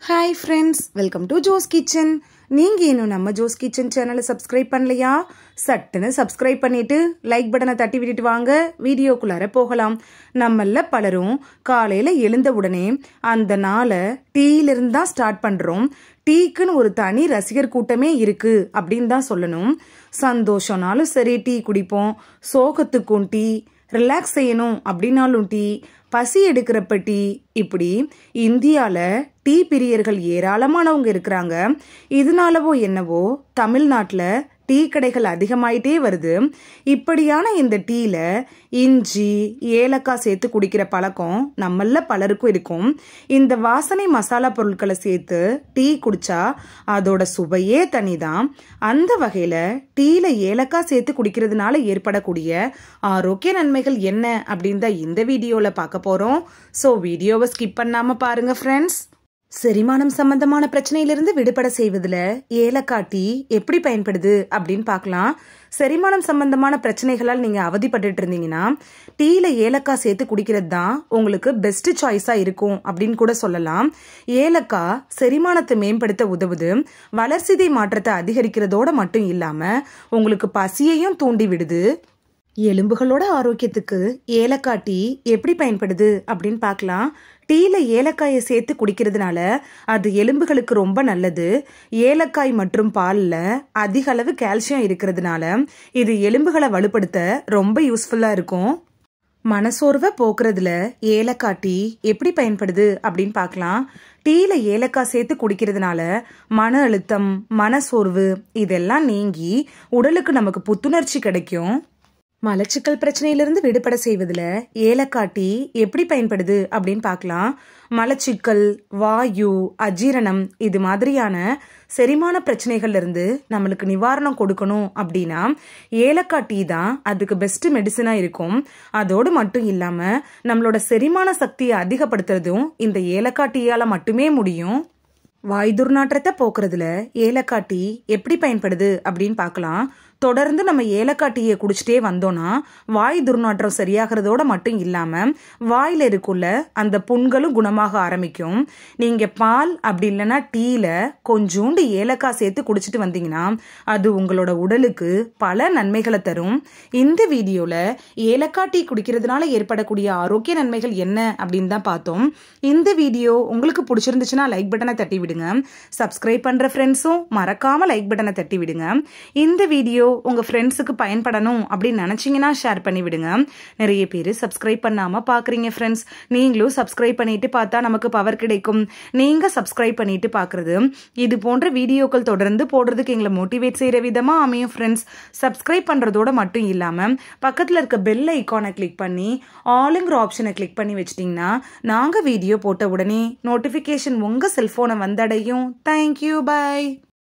Hi friends, welcome to Jo's Kitchen. நீங்க இன்னும் நம்ம ஜோஸ் கிச்சன் சேனலை சப்ஸ்கிரைப் பண்ணலையா? சட்டுன்னு சப்ஸ்கிரைப் பண்ணிட்டு லைக் பட்டனை தட்டி விட்டுட்டு வாங்க, வீடியோக்குள்ளார போகலாம். நம்மள பலரும் காலையில எழுந்த உடனே அந்த நாளை டீயிலிருந்து தான் ஸ்டார்ட் பண்றோம். டீக்குன்னு ஒரு தனி ரசிகர் கூட்டமே இருக்கு அப்படின்னு தான் சொல்லணும். சந்தோஷம்னாலும் சரி டீ குடிப்போம், சோகத்துக்கும் டீ, ரிலாக்ஸ் செய்யணும் அப்படின்னாலும் டீ, பசி எடுக்கிறப்ப டீ, இப்படி இந்தியால டீ பிரியர்கள் ஏராளமானவங்க இருக்கிறாங்க. இதனாலவோ என்னவோ தமிழ்நாட்டில் டீ கடைகள் அதிகமாயிட்டே வருது. இப்படியான இந்த டீல இஞ்சி ஏலக்காய் சேர்த்து குடிக்கிற பழக்கம் நம்மள பலருக்கும் இருக்கும். இந்த வாசனை மசாலா பொருட்களை சேர்த்து டீ குடிச்சா அதோட சுவையே தனிதான். அந்த வகையில டீல ஏலக்காய் சேர்த்து குடிக்கிறதுனால ஏற்படக்கூடிய ஆரோக்கிய நன்மைகள் என்ன அப்படின்னு தான் இந்த வீடியோல பார்க்க போறோம். ஸோ வீடியோவை ஸ்கிப் பண்ணாம பாருங்க ஃப்ரெண்ட்ஸ். செரிமானம் சம்பந்தமான பிரச்சனையிலிருந்து விடுபட செய்வதில் ஏலக்காய் டீ எப்படி பயன்படுது அப்படின்னு பார்க்கலாம். செரிமானம் சம்பந்தமான பிரச்சனைகளால் நீங்கள் அவதிப்பட்டு இருந்தீங்கன்னா டீயில் ஏலக்காய் சேர்த்து குடிக்கிறது தான் உங்களுக்கு பெஸ்ட் சாய்ஸாக இருக்கும் அப்படின்னு கூட சொல்லலாம். ஏலக்காய் செரிமானத்தை மேம்படுத்த உதவுது. வளர்சிதை மாற்றத்தை அதிகரிக்கிறதோட மட்டும் இல்லாமல் உங்களுக்கு பசியையும் தூண்டி விடுது. எலும்புகளோட ஆரோக்கியத்துக்கு ஏலக்காய் டீ எப்படி பயன்படுது அப்படின்னு பார்க்கலாம். டீல ஏலக்காயை சேர்த்து குடிக்கிறதுனால அது எலும்புகளுக்கு ரொம்ப நல்லது. ஏலக்காய் மற்றும் பாலில் அதிக அளவு கால்சியம் இருக்கிறதுனால இது எலும்புகளை வலுப்படுத்த ரொம்ப யூஸ்ஃபுல்லாக இருக்கும். மனசோர்வை போக்குறதுல ஏலக்காய் டீ எப்படி பயன்படுது அப்படின்னு பார்க்கலாம். டீல ஏலக்காய் சேர்த்து குடிக்கிறதுனால மன அழுத்தம், மனசோர்வு இதெல்லாம் நீங்கி உடலுக்கு நமக்கு புத்துணர்ச்சி கிடைக்கும். மலச்சிக்கல் பிரச்சனையிலிருந்து விடுபட செய்வதில் ஏலக்காய் டீ எப்படி பயன்படுது அப்படின்னு பார்க்கலாம். மலச்சிக்கல், வாயு, அஜீரணம் இது மாதிரியான செரிமான பிரச்சனைகள்ல இருந்து நம்மளுக்கு நிவாரணம் கொடுக்கணும் அப்படின்னா ஏலக்காய் டீ தான் அதுக்கு பெஸ்ட் மெடிசனா இருக்கும். அதோடு மட்டும் இல்லாம நம்மளோட செரிமான சக்தியை அதிகப்படுத்துறதும் இந்த ஏலக்காய் டீயால மட்டுமே முடியும். வாய் துர்நாற்றத்தை போக்குறதுல ஏலக்காய் டீ எப்படி பயன்படுது அப்படின்னு பார்க்கலாம். தொடர்ந்து நம்ம ஏலக்காய் டீயை குடிச்சிட்டே வந்தோம்னா வாய் துர்நாற்றம் சரியாகிறதோட மட்டும் இல்லாமல் வாயில் இருக்குள்ள அந்த புண்களும் குணமாக ஆரம்பிக்கும். நீங்கள் பால் அப்படி இல்லைன்னா டீயில் கொஞ்சோண்டு ஏலக்காய் சேர்த்து குடிச்சிட்டு வந்தீங்கன்னா அது உங்களோட உடலுக்கு பல நன்மைகளை தரும். இந்த வீடியோவில் ஏலக்காய் டீ குடிக்கிறதுனால ஏற்படக்கூடிய ஆரோக்கிய நன்மைகள் என்ன அப்படின்னு தான் பார்த்தோம். இந்த வீடியோ உங்களுக்கு பிடிச்சிருந்துச்சுன்னா லைக் பட்டனை தட்டி விடுங்க. சப்ஸ்கிரைப் பண்ணுற ஃப்ரெண்ட்ஸும் மறக்காமல் லைக் பட்டனை தட்டி விடுங்க. இந்த வீடியோ உங்க ஃப்ரெண்ட்ஸுக்கு பயன்படணும் அப்படின்னு நினைச்சீங்கன்னா ஷேர் பண்ணி விடுங்க. நிறைய பேர் சப்ஸ்கிரைப் பண்ணாம பாக்குறீங்க ஃப்ரெண்ட்ஸ். நீங்களும் சப்ஸ்கிரைப் பண்ணிட்டு பார்த்தா நமக்கு பவர் கிடைக்கும். நீங்க சப்ஸ்கிரைப் பண்ணிட்டு பாக்குறது இது போன்ற வீடியோக்கள் தொடர்ந்து போடுறதுக்கு எங்களை மோட்டிவேட் செய்யற விதமா அமையும் ஃப்ரெண்ட்ஸ். சப்ஸ்கிரைப் பண்றதோட மட்டும் இல்லாம பக்கத்துல இருக்க பெல் ஐகானை கிளிக் பண்ணி ஆளுங்கிற ஆப்ஷனை கிளிக் பண்ணி வச்சிட்டீங்கன்னா நாங்க வீடியோ போட்ட உடனே நோட்டிபிகேஷன் உங்க செல்போனை வந்தடையும். Thank you, by.